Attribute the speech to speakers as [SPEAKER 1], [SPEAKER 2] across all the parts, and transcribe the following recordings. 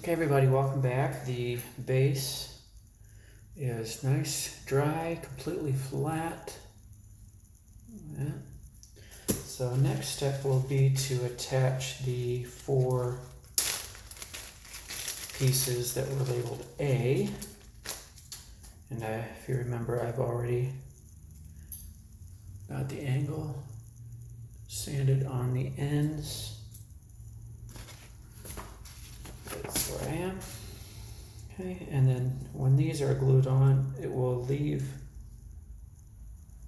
[SPEAKER 1] Okay, everybody, welcome back. The base is nice, dry, completely flat. Yeah. So next step will be to attach the 4 pieces that were labeled A. And if you remember, I've already got the angle sanded on the ends. That's where I am. Okay, and then when these are glued on, it will leave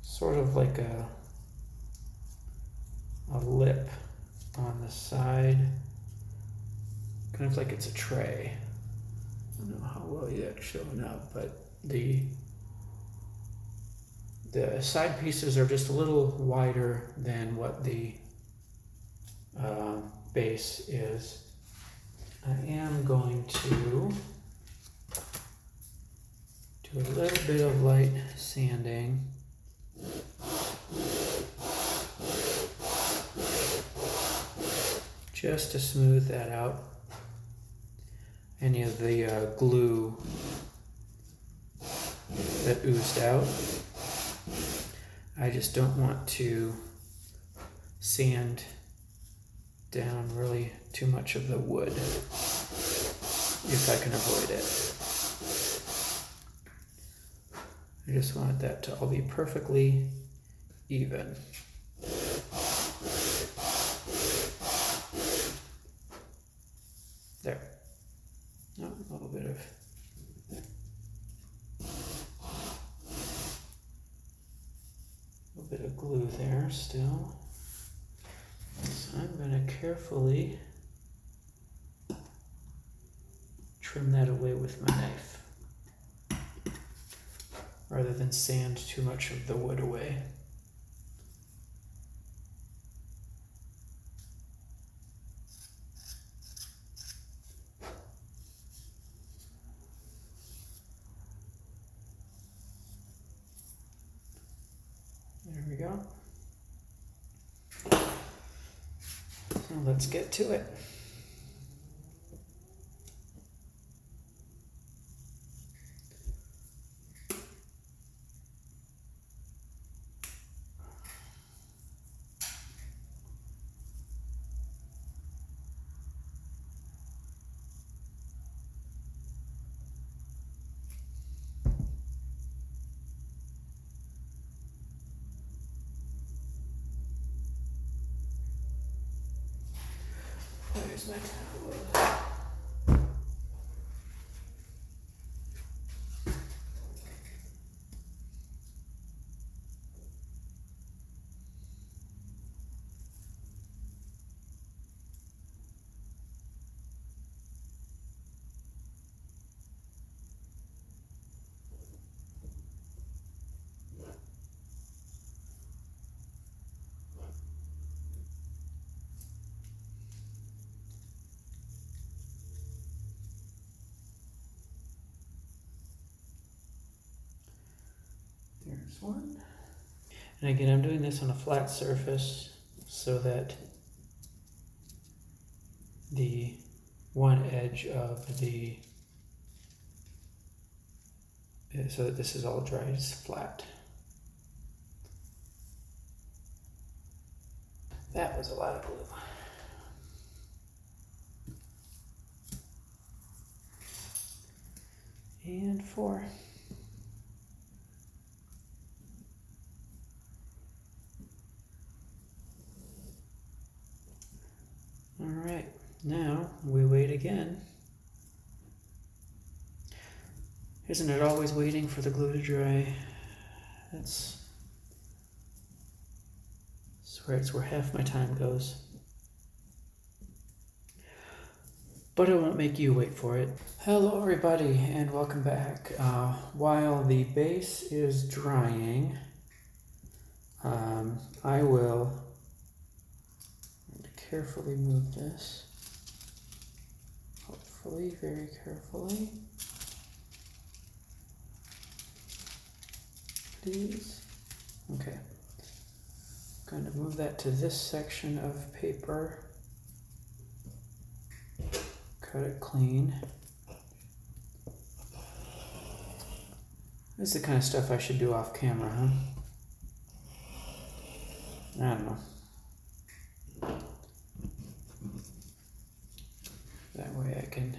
[SPEAKER 1] sort of like a lip on the side, kind of like it's a tray. I don't know how well that's showing up, but the side pieces are just a little wider than what the base is. I am going to do a little bit of light sanding. Just to smooth that out. Any of the glue that oozed out. I just don't want to sand down really too much of the wood if I can avoid it. I just want that to all be perfectly even. There. Oh, a little bit of glue there still. So I'm going to carefully trim that away with my knife rather than sand too much of the wood away. There we go. So let's get to it. Where's my towel? There's one. And again, I'm doing this on a flat surface so that the one edge of so that this is all dries flat. That was a lot of glue. And 4. All right, now we wait again. Isn't it always waiting for the glue to dry? That's where half my time goes. But I won't make you wait for it. Hello everybody and welcome back. While the base is drying, I will carefully move this. Hopefully, very carefully. Please. Okay. I'm going to move that to this section of paper. cut it clean. This is the kind of stuff I should do off camera, huh? I don't know. That way I can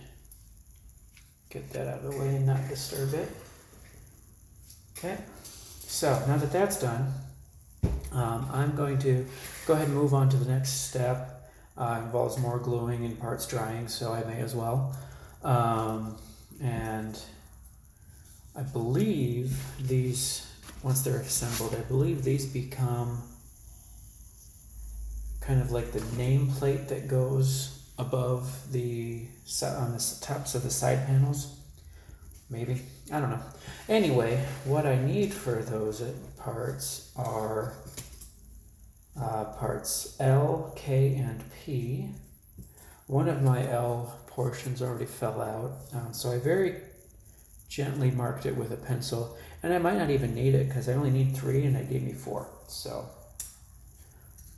[SPEAKER 1] get that out of the way and not disturb it. Okay, so now that that's done, I'm going to go ahead and move on to the next step. Involves more gluing and parts drying, so I may as well. And I believe these, once they're assembled, I believe these become kind of like the nameplate that goes above the on the tops of the side panels. Maybe, I don't know. Anyway, what I need for those parts are parts L, K, and P. One of my L portions already fell out, so I very gently marked it with a pencil, and I might not even need it because I only need 3 and they gave me 4. So,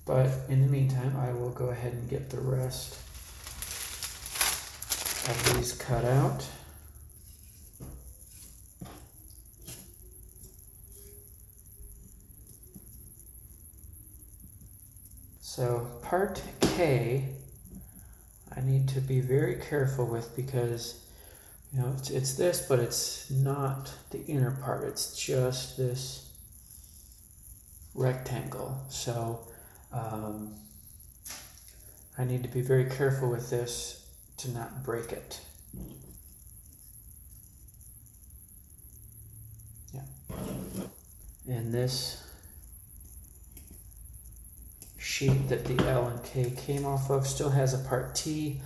[SPEAKER 1] but in the meantime, I will go ahead and get the rest of these cut out. So part K, I need to be very careful with because, you know, it's this, but it's not the inner part. It's just this rectangle. So I need to be very careful with this to not break it. Yeah. And this sheet that the L and K came off of still has a part T.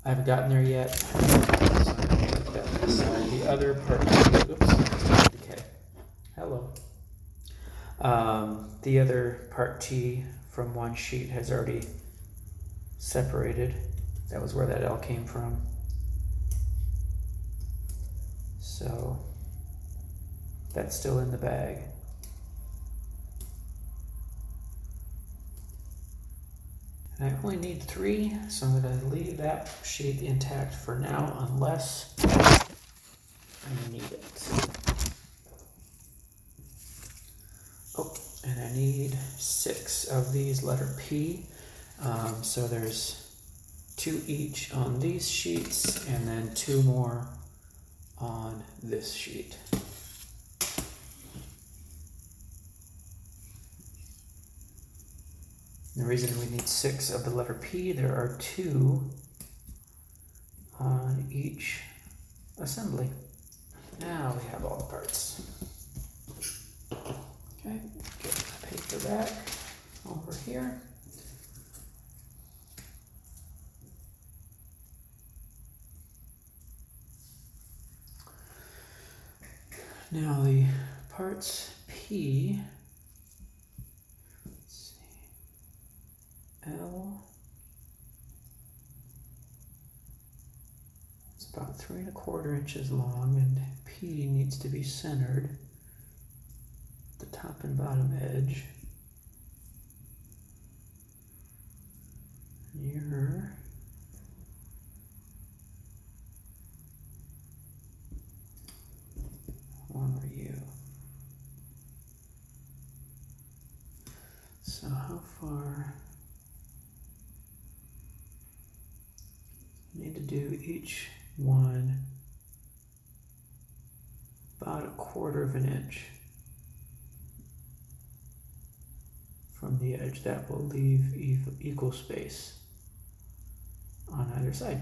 [SPEAKER 1] I haven't gotten there yet. So I'm going to put that aside. The other part T, oops, okay. Hello. The other part T from one sheet has already separated. That was where that L came from. So that's still in the bag. And I only need 3, so I'm going to leave that sheet intact for now unless I need it. Oh, and I need 6 of these letter P. So there's 2 each on these sheets and then 2 more on this sheet. The reason we need 6 of the letter P, there are 2 on each assembly. Now we have all the parts. Okay, get the paper back over here. Now the parts P, let's see, L, it's about 3 1/4 inches long, and P needs to be centered at the top and bottom edge. Your one were you. So how far? Need to do each one about 1/4 inch from the edge. That will leave equal space on either side.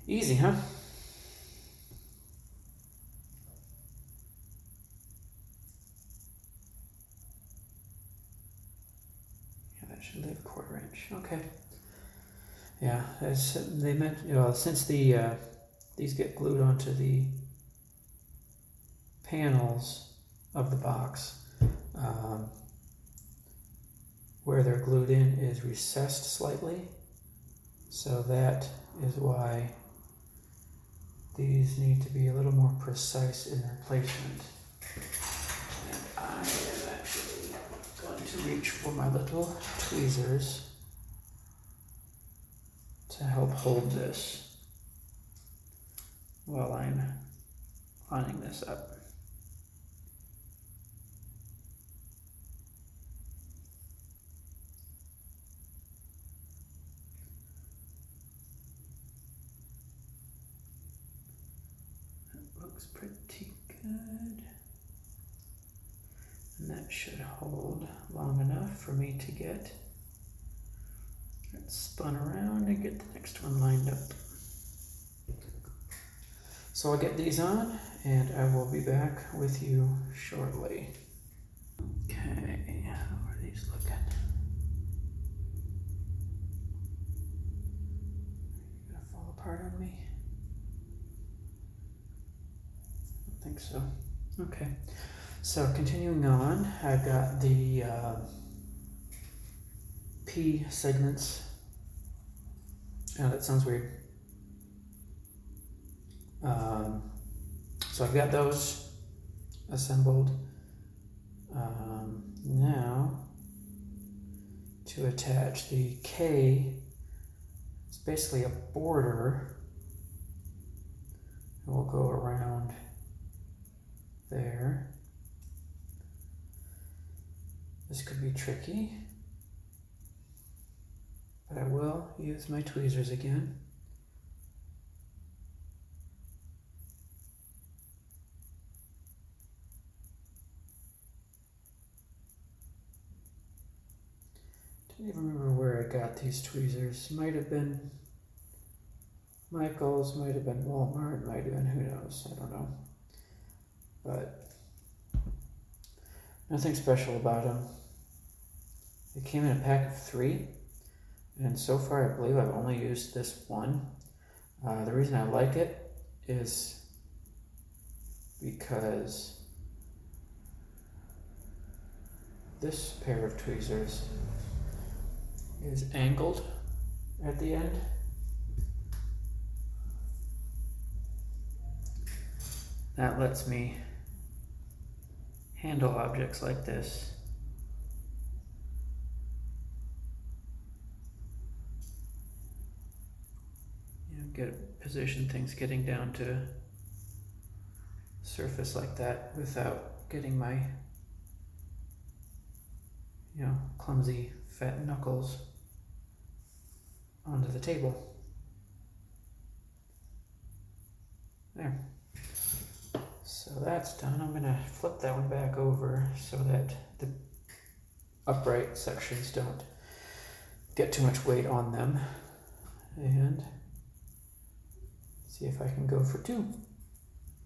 [SPEAKER 1] Easy, huh? Yeah, that should leave 1/4 inch. Okay. Yeah, as they meant, you know, since the these get glued onto the panels of the box, where they're glued in is recessed slightly, so that is why these need to be a little more precise in their placement. And I am actually going to reach for my little tweezers to to help hold this while I'm lining this up. That looks pretty good. And that should hold long enough for me to get it spun around and get the next one lined up. So I'll get these on and I will be back with you shortly. Okay, how are these looking? Gonna fall apart on me? I don't think so. Okay, so continuing on, I've got the P segments. Oh, that sounds weird. So I've got those assembled. Now to attach the K, it's basically a border. And we'll go around there. This could be tricky, but I will use my tweezers again. I don't even remember where I got these tweezers. Might have been Michael's, might have been Walmart, might have been who knows, I don't know. But nothing special about them. They came in a pack of 3, and so far I believe I've only used this one. The reason I like it is because this pair of tweezers is angled at the end. That lets me handle objects like this. Position things getting down to surface like that without getting my clumsy fat knuckles onto the table. There. So that's done. I'm gonna flip that one back over so that the upright sections don't get too much weight on them, and see if I can go for 2.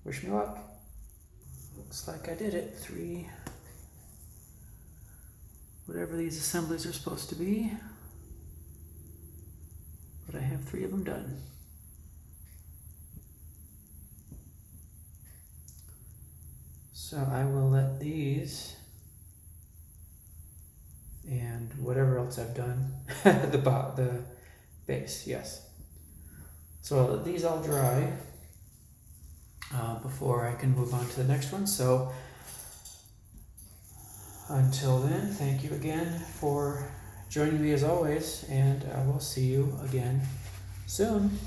[SPEAKER 1] Wish me luck. Looks like I did it. 3, whatever these assemblies are supposed to be, but I have 3 of them done. So I will let these and whatever else I've done, the base, yes. So I'll let these all dry before I can move on to the next one. So until then, thank you again for joining me as always, and I will see you again soon.